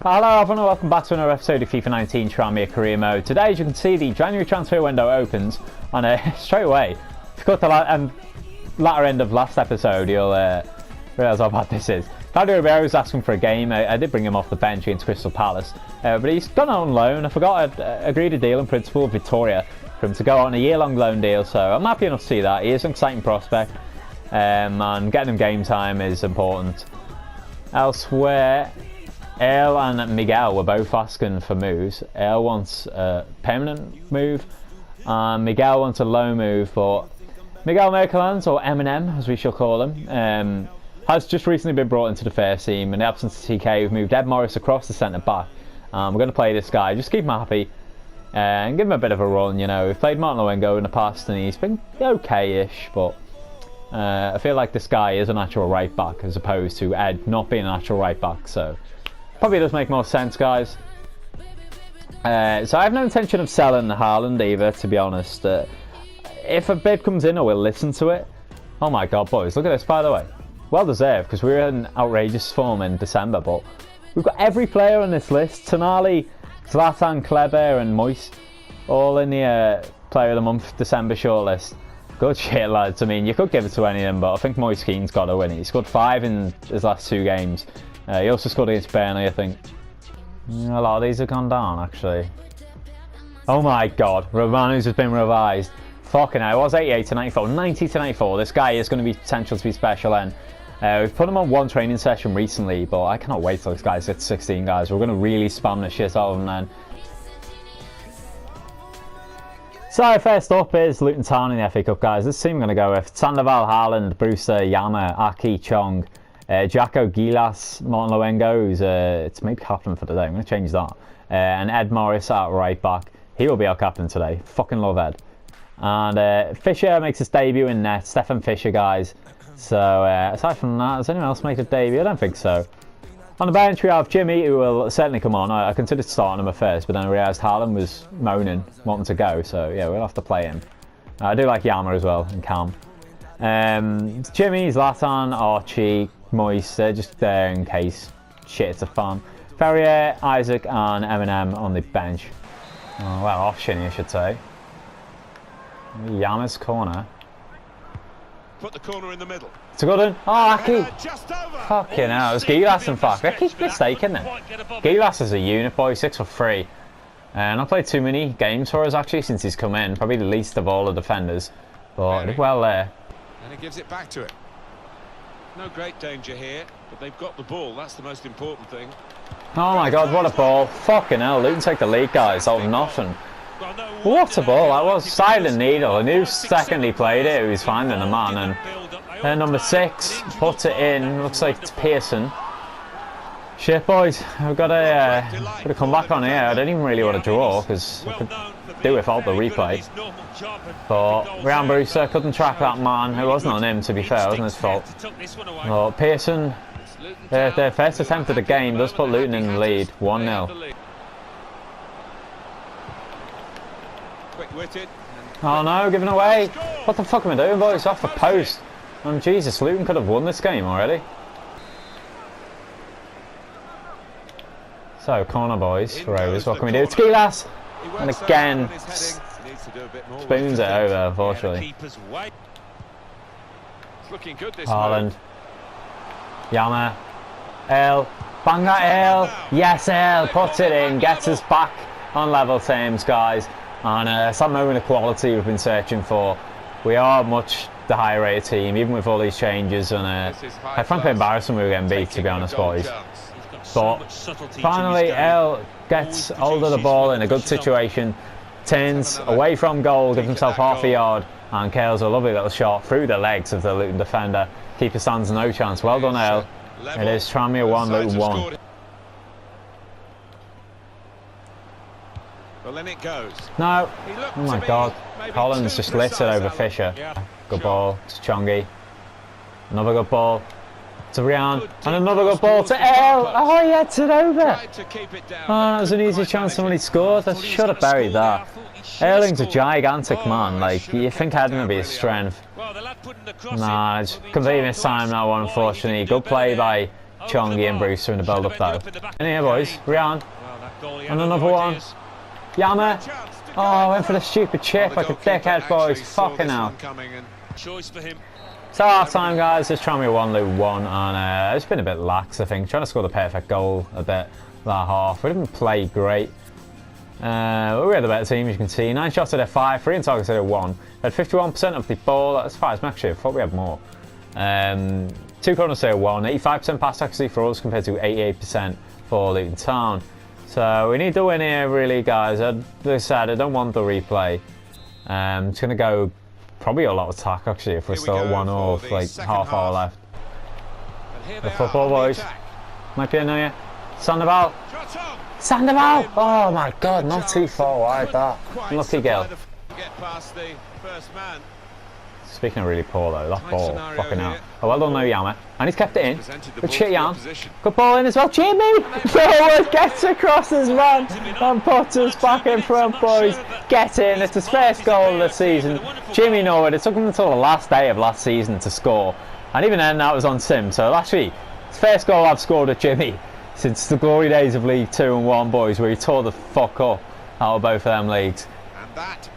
Hello everyone and welcome back to another episode of Fifa 19 Tranmere Career Mode. Today, as you can see, the January transfer window opens and straight away, if you got the latter end of last episode, you'll realise how bad this is. Claudio Ribeiro was asking for a game. I did bring him off the bench against Crystal Palace, but he's gone on loan. I forgot I'd agreed a deal in principle with Victoria for him to go on a year-long loan deal, so I'm happy enough to see that. He is an exciting prospect, and getting him game time is important. Elsewhere, Ale and Miguel were both asking for moves. Ale wants a permanent move, and Miguel wants a loan move, but Miguel Merkelans, or Eminem as we shall call him, has just recently been brought into the first team. In the absence of TK, we've moved Ed Morris across the centre back. We're going to play this guy, just keep him happy and give him a bit of a run. You know, we've played Martin Lowengo in the past and he's been okay-ish, but I feel like this guy is a natural right back as opposed to Ed not being a natural right back, so probably does make more sense, guys. So I have no intention of selling Haaland either, to be honest. If a bid comes in, I will listen to it. Oh my god, boys, look at this, by the way. Well deserved, because we were in outrageous form in December, but we've got every player on this list. Tonali, Zlatan, Kleber and Moyes, all in the Player of the Month December shortlist. Good shit, lads. I mean, you could give it to any of them, but I think Moise Keane's got to win it. He scored 5 in his last 2 games. He also scored against Burnley, I think. A lot of these have gone down, actually. Oh my god, Romanu's has been revised. Fucking hell, it was 88 to 94, 90 to 94. This guy is going to be potential to be special then. We've put him on 1 training session recently, but I cannot wait till this guy gets 16, guys. We're going to really spam the shit out of him then. So first up is Luton Town in the FA Cup, guys. This team I'm going to go with Sandoval, Haaland, Brewster, Yama, Aki, Chong, Jacko, Gilas, Martin Lowengo, who's it's maybe captain for today. I'm going to change that. And Ed Morris at right back. He will be our captain today. Fucking love Ed. And Fisher makes his debut in net. Stefan Fisher, guys. So aside from that, does anyone else make a debut? I don't think so. On the bench we have Jimmy, who will certainly come on. I considered starting him at first, but then I realised Haaland was moaning, wanting to go. So yeah, we'll have to play him. I do like Yama as well, and Cam. Jimmy, Zlatan, Archie, Moise, they're just there in case shit's a fan. Ferrier, Isaac and Eminem on the bench. Oh, well, off Shinny, I should say. Yama's corner. Put the corner in the middle. It's a good one. Oh, Aki. Fucking hell, it's Gilas in fact. I keep mistaking it. Gilas is a unit, boy, 6 for 3. And I've played too many games for us actually since he's come in. Probably the least of all the defenders. But did well there. And he gives it back to it. No great danger here, but they've got the ball. That's the most important thing. Oh my god, what a ball. Fucking hell, Luton take the lead, guys. Out of nothing. What a ball that was. Silent needle. I knew second he played it, he was finding the man. And number 6 puts it in. Looks like it's Pearson. Shit, boys. I've got to come back on here. I didn't even really want to draw because I could do without the replay. But Ryan Brewster couldn't track that man. It wasn't on him, to be fair. It wasn't his fault. But Pearson, their first attempt at the game does put Luton in the lead. 1-0. Oh no, giving away. What the fuck am I doing, boys? Off the post. Oh Jesus, Luton could have won this game already. So, corner boys, Rose, what can we do? It's Gilas! And again, spoons it over, unfortunately. Haaland. Yama. El. Bang that El! Yes, El! Puts it in, gets us back on level terms, guys. And it's that moment of quality we've been searching for. We are much the higher rated team, even with all these changes. And I frankly embarrassed when we were getting beat, to be honest, boys. But finally, El gets hold of the ball in a good situation, turns away from goal, gives himself half a yard, and curls a lovely little shot through the legs of the Luton defender. Keeper stands no chance. Well done, El. It is Tranmere 1, Luton 1. Well, then it goes. No. Oh my god. Collins just lifts it over Fisher. Good ball to Chongi. Another good ball to Rian. And another good ball to El. Oh, he heads it over. Oh, that was an easy chance somebody scored. I should have buried that. Erling's a gigantic man. Like, you think heading would be his strength. Nah, it's completely missed time that one, unfortunately. Good play by Chongi and Brewster in the build-up though. And here, boys, Rian. And another one. Yama. Oh, went for the stupid chip like a dickhead, boys. Fucking hell. So half time, guys. It's Tranmere 1, Luton 1, and it's been a bit lax, I think. Trying to score the perfect goal a bit that half. We didn't play great. We had a better team, as you can see. 9 shots at a 5, 3 in targets at a 1. We had 51% of the ball as far as actually. I thought we had more. 2 corners at a 1. 85% pass accuracy for us compared to 88% for Luton Town. So we need to win here, really, guys. As I said, I don't want the replay. It's going to go probably a lot of attack, actually, if we're still at 1-0 with like half hour left. The football, boys. Might be another. Sandoval. Sandoval! Oh my god, not too far wide that. Lucky girl. Speaking of really poor though, that ball, fucking out. Oh, well done though, Yama. And he's kept it in. Good shit, Yam. Good ball in as well. Jimmy! Forward, gets across his man and puts us back in front, boys. Get in. It's his first goal of the season. Jimmy Norwood. It took him until the last day of last season to score. And even then, that was on sim. So actually, it's the first goal I've scored at Jimmy since the glory days of League 2 and 1, boys, where he tore the fuck up out of both of them leagues.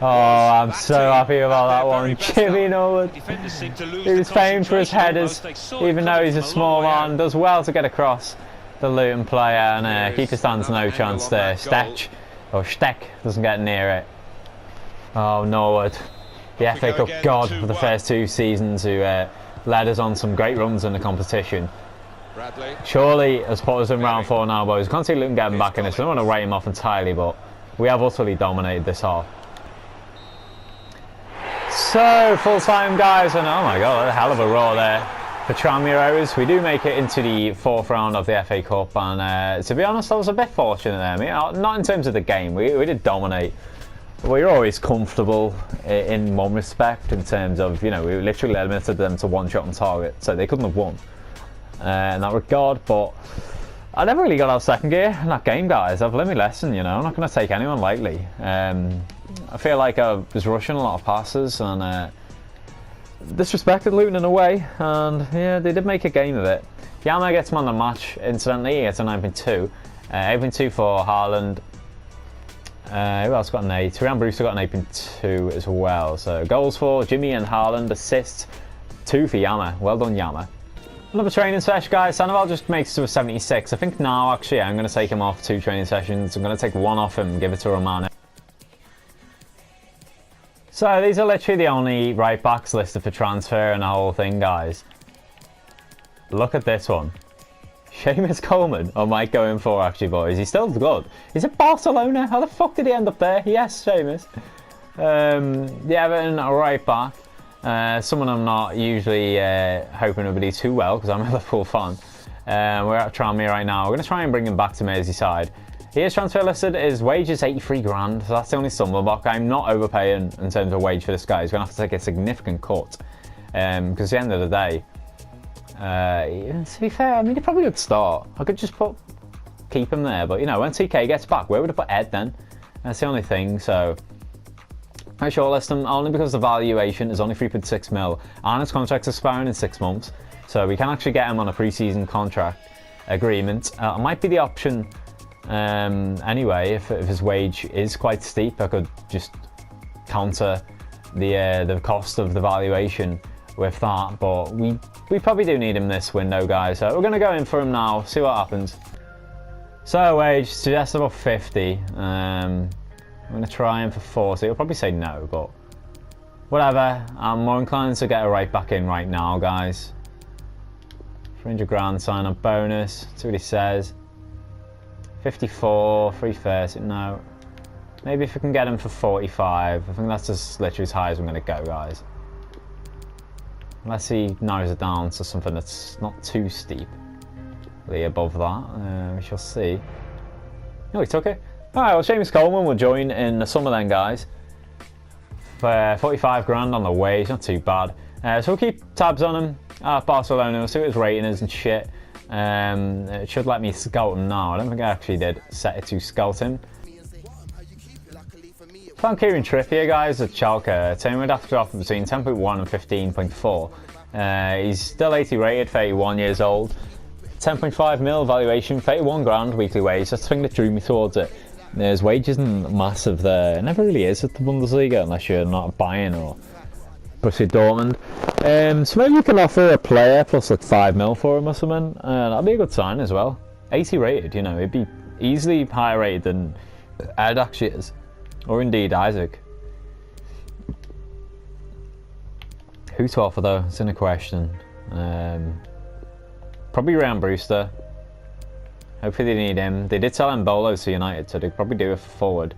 Oh, I'm so happy about that one. Jimmy Norwood. He was famed for his headers, even though he's a small man. Does well to get across the Luton player, and keeper stands no chance there. Steck doesn't get near it. Oh, Norwood. The FA Cup god for the first 2 seasons, who led us on some great runs in the competition. Surely has put us in round 4 now, boys. I can't see Luton getting back in this. I don't want to write him off entirely, but we have utterly dominated this half. So, full time, guys, and oh my god, a hell of a roar there for Tranmere. We do make it into the 4th round of the FA Cup, and to be honest, I was a bit fortunate there. I mean, not in terms of the game, we did dominate. We were always comfortable in one respect, in terms of, you know, we literally limited them to 1 shot on target, so they couldn't have won in that regard. But I never really got out of second gear in that game, guys. I've learned my lesson, you know. I'm not going to take anyone lightly. I feel like I was rushing a lot of passes and disrespected Luton in a way, and yeah, they did make a game of it. Yama gets man of the match, incidentally. He gets a 9.2. 8.2 for Haaland. Who else got an 8? Rian Brewster got an 8.2 as well. So goals for Jimmy and Haaland, assists 2 for Yama. Well done, Yama. Another training session, guys. Sandoval just makes it to a 76. I think now, actually, I'm going to take him off 2 training sessions. I'm going to take 1 off him and give it to Romano. So these are literally the only right backs listed for transfer and the whole thing, guys. Look at this one. Seamus Coleman, I might go in for, actually, boys. He's still good. He's at Barcelona. How the fuck did he end up there? Yes, Seamus. The Everton right back. Someone I'm not usually hoping to be too well, because I'm a Liverpool fan. We're at Tranmere right now. We're going to try and bring him back to Merseyside. He is transfer listed. His wage is 83 grand, so that's the only stumbling block. I'm not overpaying in terms of wage for this guy. He's going to have to take a significant cut, because at the end of the day, to be fair, I mean, he probably would start. I could just keep him there, but you know, when TK gets back, where would I put Ed then? That's the only thing. So I shortlist him only because the valuation is only 3.6 mil, and his contract's expiring in 6 months, so we can actually get him on a pre-season contract agreement. It might be the option. Anyway, if his wage is quite steep, I could just counter the cost of the valuation with that, but we probably do need him this window, guys, so we're going to go in for him now, see what happens. So wage suggests about 50. I'm going to try him for 40. He'll probably say no, but whatever. I'm more inclined to get a right back in right now, guys. 300 grand sign up bonus, see what he says. 54, 330, no. Maybe if we can get him for 45. I think that's just literally as high as I'm going to go, guys. Unless he narrows it down to something that's not too steep. Above that, we shall see. No, he took it. Alright, well, Seamus Coleman will join in the summer then, guys. For 45 grand on the wage, not too bad. So we'll keep tabs on him at Barcelona. We'll see what his rating is and shit. It should let me scout him now. I don't think I actually did set it to scout him. Found Kieran Trippier, guys, at Schalke. Team would have to drop between 10.1 and 15.4. He's still 80 rated, 31 years old. 10.5 mil valuation, 31 grand weekly wage. That's the thing that drew me towards it. There's wages isn't massive there. It never really is at the Bundesliga unless you're not Bayern or Borussia Dortmund. So maybe you can offer a player plus like 5 mil for him or something. That'd be a good sign as well. 80 rated, you know, it'd be easily higher rated than Ed actually is, or indeed Isaac. Who to offer though? It's in a question. Probably Ryan Brewster. Hopefully they need him. They did sell Mbolo to United, so they'd probably do it for forward.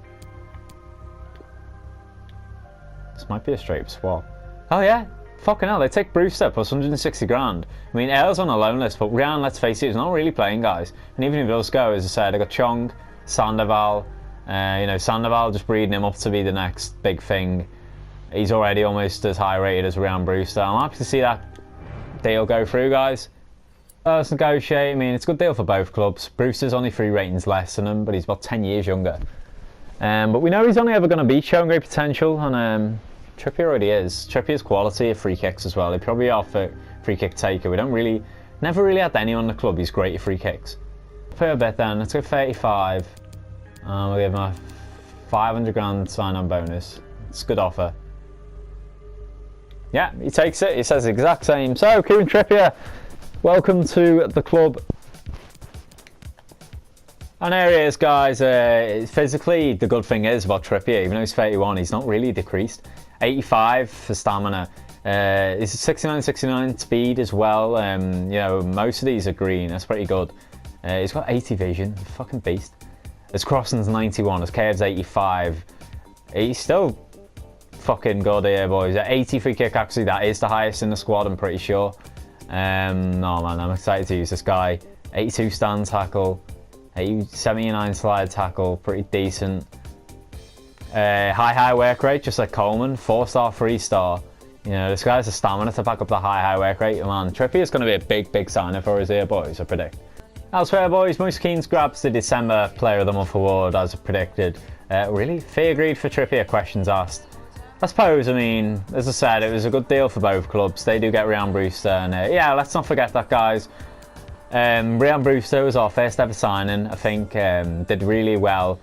This might be a straight swap. Oh yeah, fucking hell, they take Brewster plus 160 grand. I mean, Earl's on a loan list, but Ryan, let's face it, he's not really playing, guys. And even if he does go, as I said, I got Chong, Sandoval. You know, Sandoval just breeding him up to be the next big thing. He's already almost as high rated as Ryan Brewster. I'm happy to see that deal go through, guys. Let's negotiate. I mean, it's a good deal for both clubs. Brewster's only 3 ratings less than him, but he's about 10 years younger. But we know he's only ever going to be showing great potential, and Trippier already is. Trippier's quality of free kicks as well. He probably are a free kick taker. We never really had anyone in the club who's great at free kicks. Pay a bet then. Let's go 35. We'll give him a 500 grand sign-on bonus. It's a good offer. Yeah, he takes it. He says the exact same. So, Kieran Trippier, welcome to the club. And there he is, guys. Physically, the good thing is about Trippier, even though he's 31, he's not really decreased. 85 for stamina. He's 69 speed as well. You know, most of these are green. That's pretty good. He's got 80 vision. Fucking beast. His crossing's 91. His KF's 85. He's still fucking good here, boys. 80 free kick, actually, that is the highest in the squad, I'm pretty sure. No, man, I'm excited to use this guy. 82 stand tackle. 79 slide tackle, pretty decent. High work rate, just like Coleman. 4-star, 3-star. You know, this guy has the stamina to back up the high work rate. Man, Trippier's going to be a big signer for us here, boys, I predict. Elsewhere, boys, Moise Kean grabs the December Player of the Month award, as predicted. Really? Fee agreed for Trippier, questions asked. I suppose, I mean, as I said, it was a good deal for both clubs. They do get Ryan Brewster, and yeah, let's not forget that, guys. Ryan Brewster was our first ever signing, I think. Did really well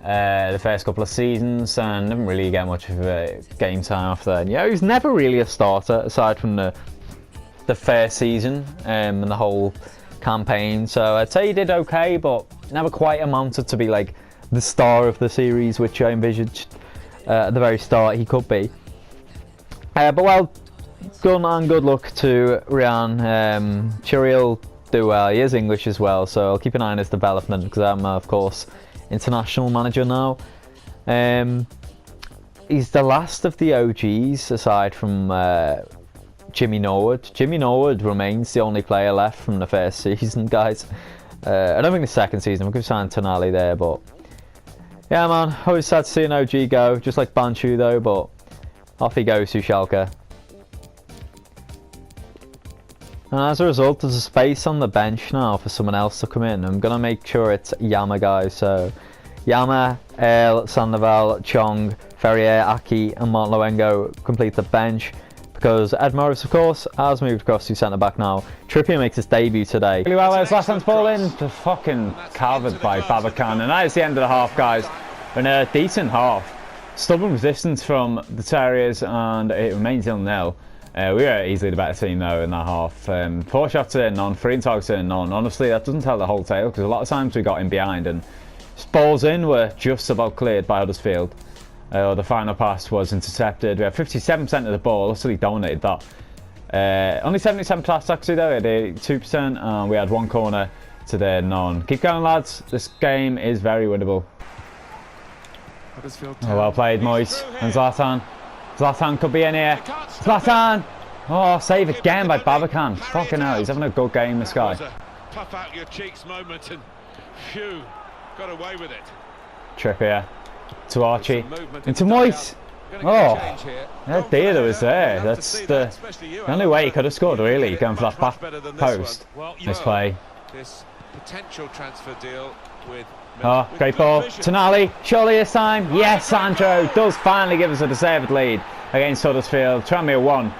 the first couple of seasons, and didn't really get much of a game time after that. Yeah, he was never really a starter, aside from the first season and the whole campaign. So I'd say he did okay, but never quite amounted to be like the star of the series, which I envisaged at the very start he could be. But well done and good luck to Ryan. Sure, he'll do well. He is English as well, so I'll keep an eye on his development, because I'm of course international manager now. He's the last of the OGs aside from Jimmy Norwood. Jimmy Norwood remains the only player left from the first season, guys. I don't think the second season, we could sign Tonali there, but yeah, man, always sad to see an OG go, just like Banchu though, but off he goes to Schalke. And as a result, there's a space on the bench now for someone else to come in. I'm going to make sure it's Yama, guys. So Yama, Earl, Sandoval, Chong, Ferrier, Aki and Montloengo complete the bench, because Ed Morris, of course, has moved across to centre-back now. Trippier makes his debut today. Really well, there's last hand's ball in, just fucking covered by Babacan. And that is the end of the half, guys. In a decent half. Stubborn resistance from the Terriers, and it remains 0-0. We were easily the better team though in that half. 4 shots in, none, 3 targets in, none. Honestly, that doesn't tell the whole tale, because a lot of times we got in behind and balls in were just about cleared by Huddersfield. The final pass was intercepted. We had 57% of the ball, utterly dominated that. Only 77 passes actually though, we had 2%, and we had 1 corner to their none. Keep going, lads, this game is very winnable. Oh, well played, Moise. And Zlatan. Zlatan could be in here. Zlatan! Oh, save again by Babacan. Fucking hell, he's having a good game, this guy. Puff out your cheeks moment, and phew, got away with it. Trippier to Archie, into Moise. Oh, that deer that was there. That's the only way he could have scored, really, going for that back post. Nice play. This potential transfer deal with... Oh, great ball. Tonali, surely this time. Yes, Sandro does finally give us a deserved lead against Huddersfield. Tranmere 1,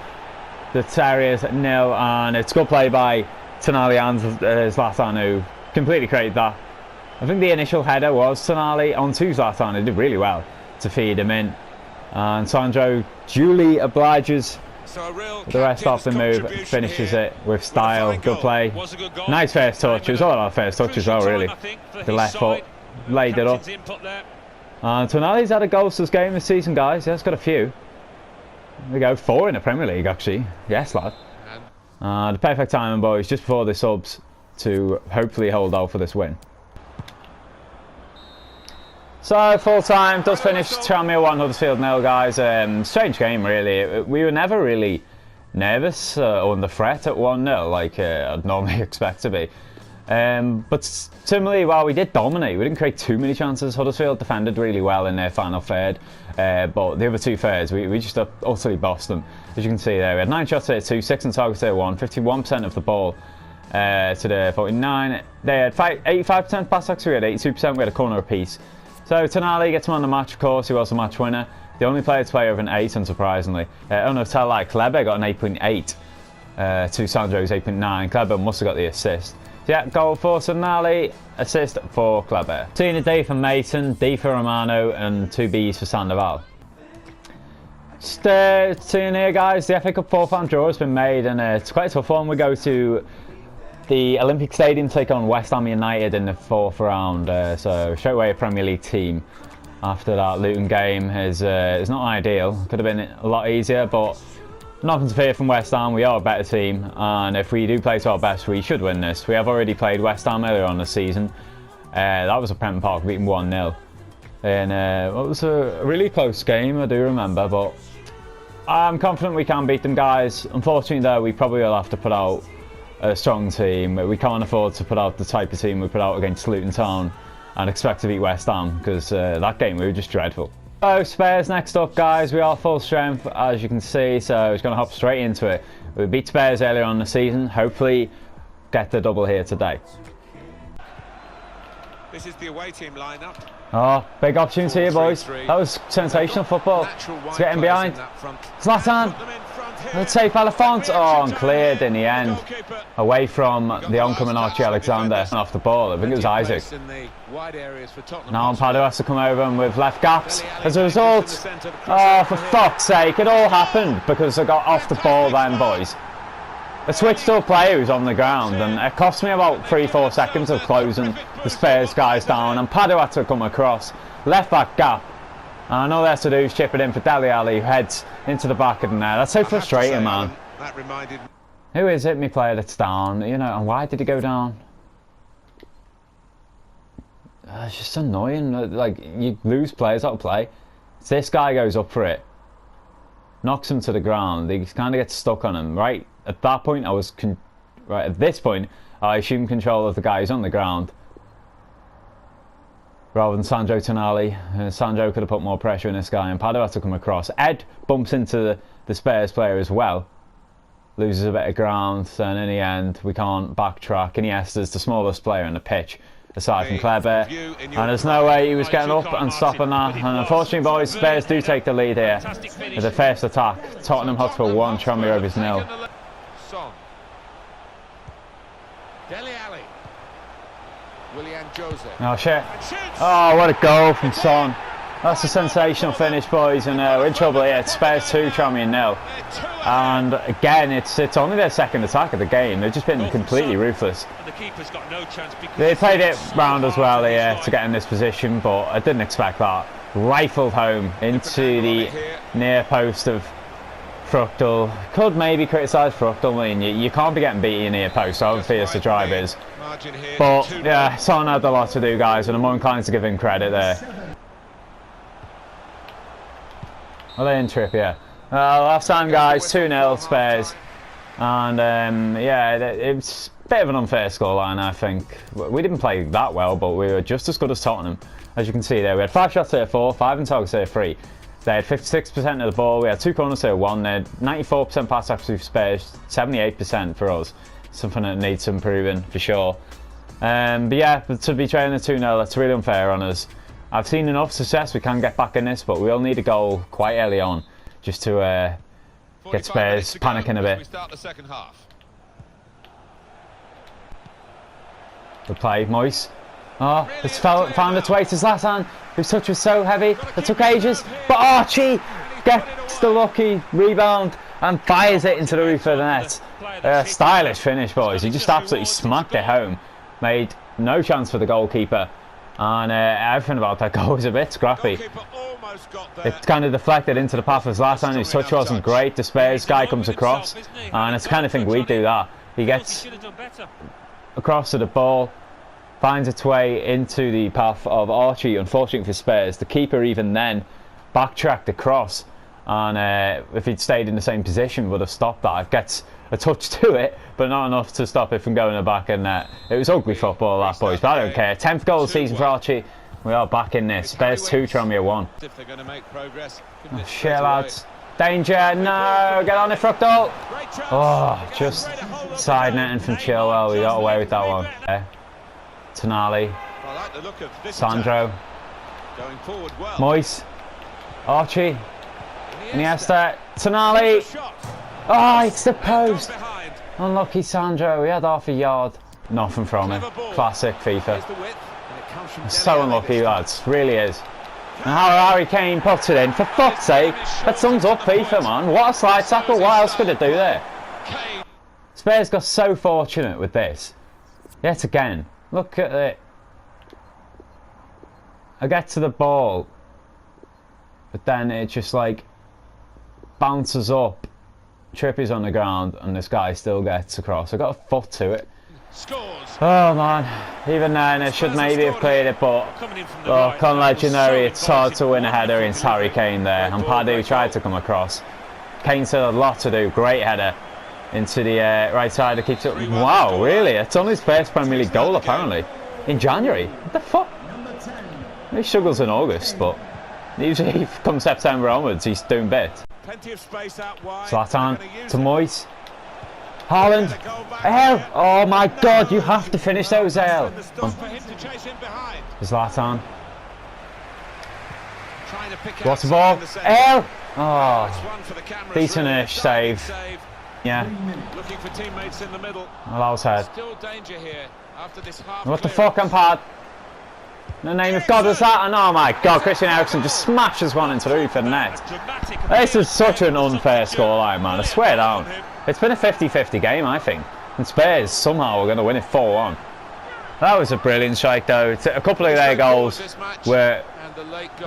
the Terriers 0, and it's good play by Tonali and Zlatan who completely created that. I think the initial header was Tonali onto Zlatan. He did really well to feed him in. And Sandro duly obliges the rest off the move, finishes it with style. Good play. Nice first touch. It was all our first touch as well, really. The left foot laid it up. And Tonali's had a goalless game this season, guys. He has got a few. There we go, 4 in the Premier League, actually. Yes, lad. The perfect timing, boys, just before the subs to hopefully hold out for this win. So, full time does finish Tranmere 1, Huddersfield 0, guys. Strange game, really. We were never really nervous or under threat at 1-0, like I'd normally expect to be. But similarly, while we did dominate, we didn't create too many chances. Huddersfield defended really well in their final third, but the other 2 thirds, we just utterly bossed them. As you can see there, we had 9 shots at 2, 6 on target at 1, 51% of the ball to the 49. They had 85% pass accuracy, we had 82%, we had a corner apiece. So Tonali gets him on the match, of course. He was the match winner. The only player to play over an 8, unsurprisingly. Oh no, tell like Kleber got an 8.8 to Sandro's 8.9. Kleber must have got the assist. So yeah, goal for Tonali, assist for Kleber. 2 in a D for Mason, D for Romano, and 2 Bs for Sandoval. Just seeing here, guys, the FA Cup 4th-round draw has been made, and it's quite a tough one. We go to the Olympic Stadium to take on West Ham United in the 4th round, so straight away a Premier League team after that Luton game is not ideal. Could have been a lot easier, but nothing to fear from West Ham. We are a better team, and if we do play to our best, we should win this. We have already played West Ham earlier on the season. That was at Prenton Park, beaten 1-0. And it was a really close game, I do remember, but I'm confident we can beat them, guys. Unfortunately, though, we probably will have to put out a strong team. We can't afford to put out the type of team we put out against Luton Town and expect to beat West Ham, because that game we were just dreadful. So Spurs next up, guys. We are full strength, as you can see, so it's going to hop straight into it. We beat Spurs earlier on in the season. Hopefully get the double here today. This is the away team lineup. Oh, big opportunity here, boys. That was sensational football. It's getting behind. Zlatan. Let's say Palafont. Oh, and cleared in the end. Away from the oncoming Archie Alexander. Off the ball. I think it was Isaac. Now Ampadu has to come over and with left gaps. As a result, oh, for fuck's sake, it all happened because I got off the ball then, boys. I switched to a player who's on the ground, and it cost me about 3-4 seconds of closing the Spurs guys down, and Padu had to come across. Left back gap. And all they have to do is chip it in for Dele Alli, who heads into the back of the net. That's so frustrating, man. That reminded me. Who is it, me player, that's down? You know, and why did he go down? It's just annoying. Like, you lose players that'll play. So this guy goes up for it. Knocks him to the ground. He kind of gets stuck on him, right? At that point, right at this point, I assume control of the guy who's on the ground rather than Sandro Tonali. Sandro could have put more pressure on this guy, and Padu had to come across. Ed bumps into the Spurs player as well, loses a bit of ground, and in the end, we can't backtrack. Iniesta's the smallest player on the pitch, aside from Kleber, and there's no way he was getting up and stopping that. And unfortunately, boys, Spurs do take the lead here with the first attack. Tottenham Hotspur 1, Tranmere Rovers 0. Dele Alli. Willian Jose. Oh shit. Oh, what a goal from Son. That's a sensational finish, boys, and we're in trouble here. It's Spurs 2, Tranmere 0. And again, it's only their second attack of the game. They've just been completely ruthless. They played it round as well here to get in this position, but I didn't expect that. Rifled home into the near post of Fruchtel. Could maybe criticise Fruchtel. I mean, you can't be getting beaten in near post, so how fierce the drive is. But yeah, Son had a lot to do, guys, and I'm more inclined to give him credit there. Well, they're in Trippier. Last time, guys, 2-0 Spurs. And yeah, it's a bit of an unfair scoreline, I think. We didn't play that well, but we were just as good as Tottenham. As you can see there, we had 5 shots at 4, 5 in targets at 3. They had 56% of the ball. We had 2 corners at 1. They had 94% pass accuracy for Spurs, 78% for us. Something that needs improving for sure. But yeah, to be trailing at 2-0, that's really unfair on us. I've seen enough success. We can get back in this, but we'll need a goal quite early on just to get Spurs panicking a bit. We start the second half. Good play, Moyes. Oh, it's found its way to Zlatan, whose touch was so heavy, it took ages, but Archie gets the lucky rebound and fires it into the roof of the net. Stylish finish, boys. He just absolutely smacked it home. Made no chance for the goalkeeper, and everything about that goal was a bit scrappy. It kind of deflected into the path of Zlatan, whose touch wasn't great. The Spurs guy comes across, and it's the kind of thing we do that. He gets across to the ball, finds its way into the path of Archie. Unfortunately for Spurs, the keeper even then backtracked across, and if he'd stayed in the same position would have stopped that. It gets a touch to it, but not enough to stop it from going in the back, and it was ugly football, that, boys, but I don't care. 10th goal of the season for Archie. We are back in this. Spurs 2, Tranmere 1. Oh, shit, lads. Danger, no, get on it, Fructal. Oh, just side netting from Chilwell. We got away with that one. Tonali, Sandro, Moyes, Archie, Iniesta, Tonali. Oh, it's the post. Unlucky Sandro, we had half a yard. Nothing from it. Classic FIFA. So unlucky, lads, really is. And how Harry Kane puts it in, for fuck's sake. That sums up FIFA, man. What a slide tackle, what else could it do there? Spurs got so fortunate with this. Yet again, look at it. I get to the ball, but then it just like bounces up. Trippy's on the ground, and this guy still gets across. I got a foot to it. Oh man, even then it should maybe have cleared it, but come legendary, it's hard to win a header against Harry Kane there, and Padu tried to come across. Kane still had a lot to do. Great header into the right side that keeps it. Wow, really? It's on his first Premier League goal apparently in January. What the fuck? He struggles in August, but usually come September onwards he's doing bits. Zlatan to Moyes. Haaland. El. Oh my god, you have to finish those, El. Zlatan. What's the ball? El. Oh, decent-ish save. Yeah. Allows head. What the fuck, Ampad? In the name of God was that? And oh my god, Christian Eriksen just smashes one into the roof of the net. This is such an unfair scoreline, man. I swear down. It's been a 50-50 game, I think. And Spurs somehow are going to win it 4-1. That was a brilliant strike, though. A couple of their goals were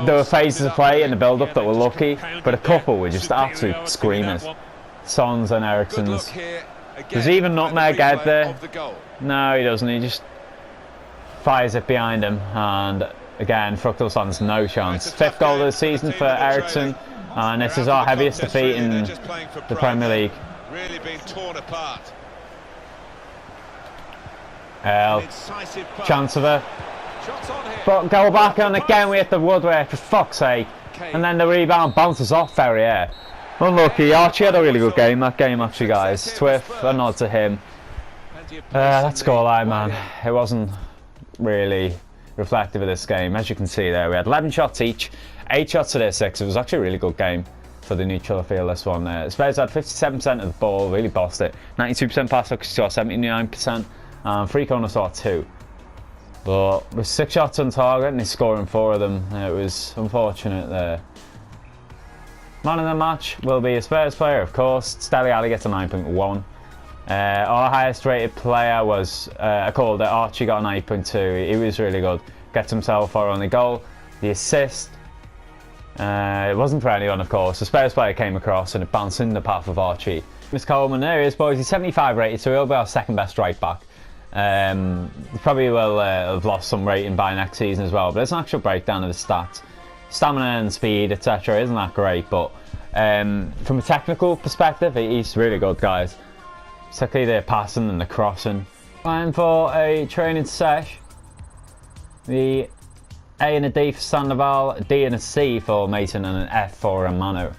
there were phases of play in the build-up that were lucky, but a couple were just absolute screamers. Sons and Eriksen's. Does he even nutmeg Ed there? No, he doesn't. He just fires it behind him, and again, Fructal stands no chance. 5th goal of the season for Eriksen, and this is our heaviest defeat in the Premier League. Really been torn apart. Chance of her. But go back, and again we hit the woodwork, for fuck's sake. And then the rebound bounces off Ferrier. Unlucky. Archie had a really good game that game, actually, guys. Twiff, a nod to him. That scoreline, man, it wasn't really reflective of this game. As you can see there, we had 11 shots each, 8 shots to their 6. It was actually a really good game for the neutral field, this one. Spurs had 57% of the ball, really bossed it. 92% pass accuracy, 79%, and free corner saw 2. But with 6 shots on target and he's scoring 4 of them, it was unfortunate there. Man of the match will be a Spurs player, of course. Dele Alli gets a 9.1. Our highest rated player was called Archie, got an 8.2. He was really good. Gets himself our only goal. The assist. It wasn't for anyone, of course. The Spurs player came across and it bounced in the path of Archie. Miss Coleman, there he is, boys. He's 75 rated, so he'll be our second best right back. He probably will have lost some rating by next season as well, but it's an actual breakdown of the stats. Stamina and speed, etc. isn't that great, but from a technical perspective, he's really good, guys. Particularly the passing and the crossing. Time for a training sesh. The A and a D for Sandoval, a D and a C for Mason, and an F for Romano.